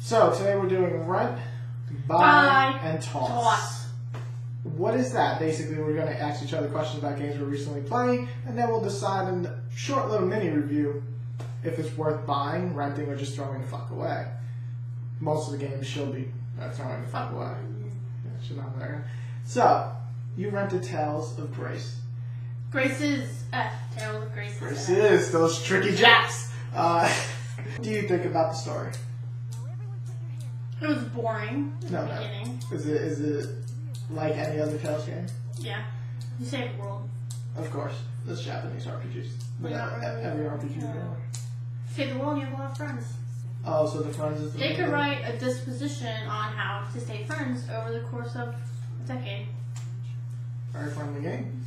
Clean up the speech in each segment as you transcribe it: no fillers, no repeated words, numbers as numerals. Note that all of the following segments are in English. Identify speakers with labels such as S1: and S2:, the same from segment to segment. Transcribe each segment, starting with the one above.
S1: So today we're doing rent, buy, and toss. What is that? Basically, we're going to ask each other questions about games we're recently playing, and then we'll decide in a short little mini review if it's worth buying, renting, or just throwing the fuck away. Most of the games should be throwing the fuck away. Yeah, should not be there. So, you rented Tales of Grace.
S2: Grace's Tales of Grace's
S1: Grace's, those tricky jacks. What do you think about the story?
S2: It was boring in the beginning.
S1: Is it like any other Tales game?
S2: Yeah. You save the world.
S1: Of course. That's Japanese RPGs. But every RPG is going.
S2: Save the world and you have a lot of friends.
S1: Oh, so the friends is the
S2: They could write a disposition on how to stay friends over the course of a decade.
S1: Very friendly game.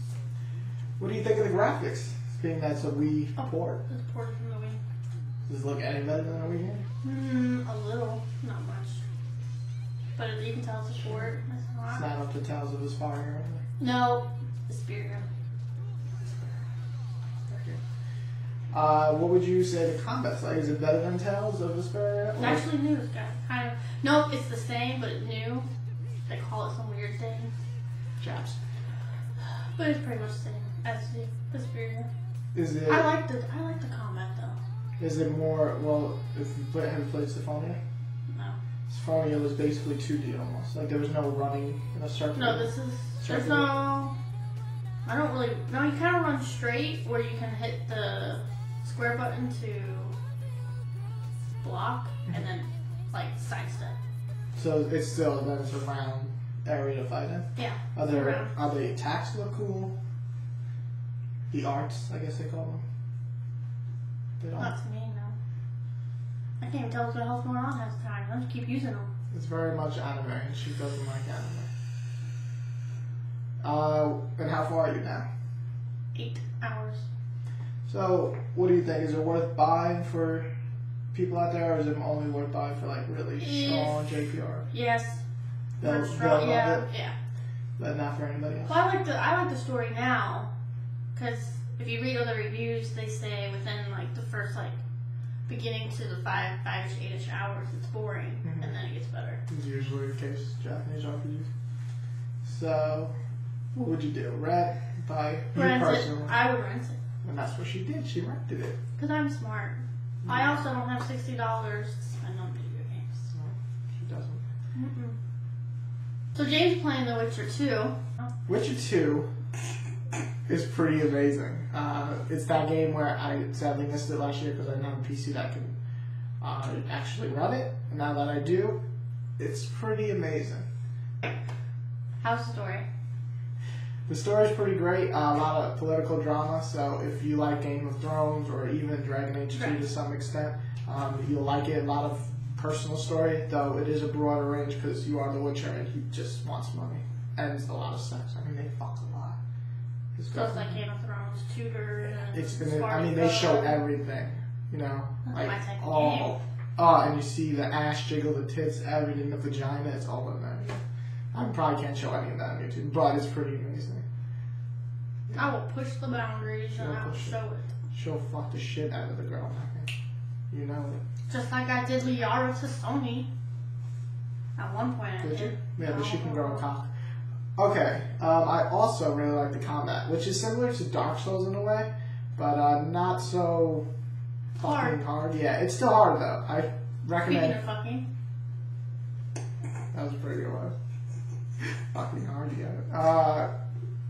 S1: What do you think of the graphics? Being that's a Wii port.
S2: It's ported from the Wii.
S1: Does it look any better than a Wii game?
S2: A little. Not much. But you can tell it's a port.
S1: It's not up to Tales of Aspire or anything?
S2: No. Aspire.
S1: What would you say the combat's like? Is it better than Tales of Aspire?
S2: It's actually new. It's got kind of... Nope, it's the same, but it's new. They call it some weird thing.
S1: Chaps.
S2: But it's pretty much the same as the Aspire.
S1: Is it...
S2: I like the combat, though.
S1: Is it more... Well, have you played Symphonia?
S2: No.
S1: Symphonia was basically 2D almost. Like, there was no running in a circle.
S2: No, there's no... I don't really... No, you kind of run straight where you can hit the square button to block and then, like, sidestep.
S1: So it's still, then it's a round area to fight in?
S2: Yeah.
S1: Are the attacks look cool? The arts, I guess they call them? They don't?
S2: Not to me, no. I can't even tell what the hell's going on half the time. I just keep using them.
S1: It's very much anime, and she doesn't like anime. And how far are you now?
S2: 8 hours.
S1: So, what do you think? Is it worth buying for people out there, or is it only worth buying for like really strong JPR?
S2: Yes.
S1: They'll love it?
S2: Yeah.
S1: But not for anybody else?
S2: Well, I like the story now, because if you read other reviews, they say within like the first like beginning to the 5-ish, 8-ish hours, it's boring, and then it gets better.
S1: It's usually the case with Japanese RPGs. So, what would you do? Rent? Buy?
S2: Rent it. I would rent it.
S1: And that's what she did. She rented it.
S2: Because I'm smart. I also don't have $60 to spend on video games.
S1: No, she doesn't.
S2: So James playing The Witcher 2.
S1: Witcher 2 is pretty amazing. It's that game where I sadly missed it last year because I didn't have a PC that can actually run it. And now that I do, it's pretty amazing.
S2: How's the story?
S1: The story's pretty great. A lot of political drama. So if you like Game of Thrones or even Dragon Age 2 to some extent, you'll like it. A lot of personal story, though it is a broader range because you are the Witcher and he just wants money. And it's a lot of sex. I mean, they fuck a lot.
S2: So it's like Game of Thrones, Tudor,
S1: they show everything. You know, like and you see the ass jiggle, the tits, everything, the vagina. It's all in there. I probably can't show any of that on YouTube, but it's pretty amazing.
S2: Yeah. I will push the boundaries and I will show it.
S1: She'll fuck the shit out of the girl, I think. You know it.
S2: Just like I did Liara to Sony. At one point I did.
S1: You? Yeah, but she can grow a cock. Okay, I also really like the combat, which is similar to Dark Souls in a way, but not so fucking hard. Yeah, it's still hard though. I recommend.
S2: Speaking of fucking.
S1: That was a pretty good one. Fucking hard, yeah.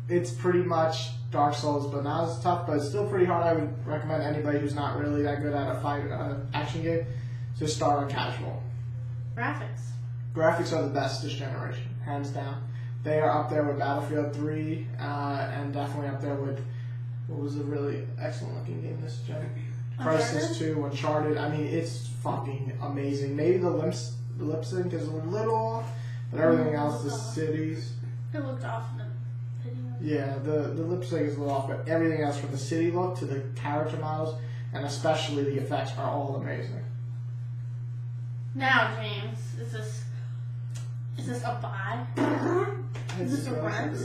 S1: It's pretty much Dark Souls, but not as tough, but it's still pretty hard. I would recommend anybody who's not really that good at a fight action game to start on casual. Graphics are the best this generation, hands down. They are up there with Battlefield 3, and definitely up there with what was a really excellent looking game this gen. Crisis 2, Uncharted. I mean, it's fucking amazing. Maybe the lip sync is a little off. But everything else, the cities...
S2: It looked off in the video.
S1: Yeah, the lip sync is a little off, but everything else from the city look to the character models, and especially the effects, are all amazing.
S2: Now, James, is this a buy? Is this a rent?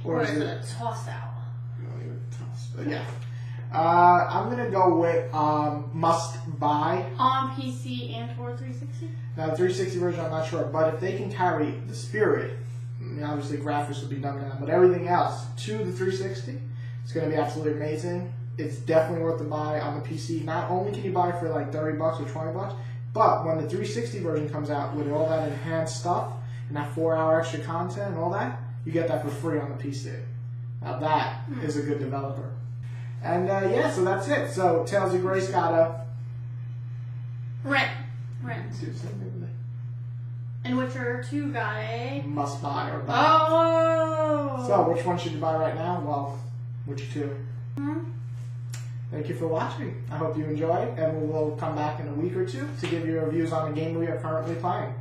S1: Or is it
S2: a toss out?
S1: Not even a toss, but yeah. I'm gonna go with must buy.
S2: On PC and for 360?
S1: Now the 360 version I'm not sure, but if they can carry the spirit, I mean, obviously graphics will be done down, but everything else to the 360, it's gonna be absolutely amazing. It's definitely worth the buy on the PC. Not only can you buy it for like $30 or $20, but when the 360 version comes out with all that enhanced stuff and that 4-hour extra content and all that, you get that for free on the PC. Now that is a good developer. And yeah, so that's it. So Tales of Grace got a
S2: Rent. And Witcher 2 got a
S1: must buy or buy.
S2: Oh.
S1: So which one should you buy right now? Well, Witcher 2. Thank you for watching. I hope you enjoy, and we will come back in a week or two to give you reviews on the game we are currently playing.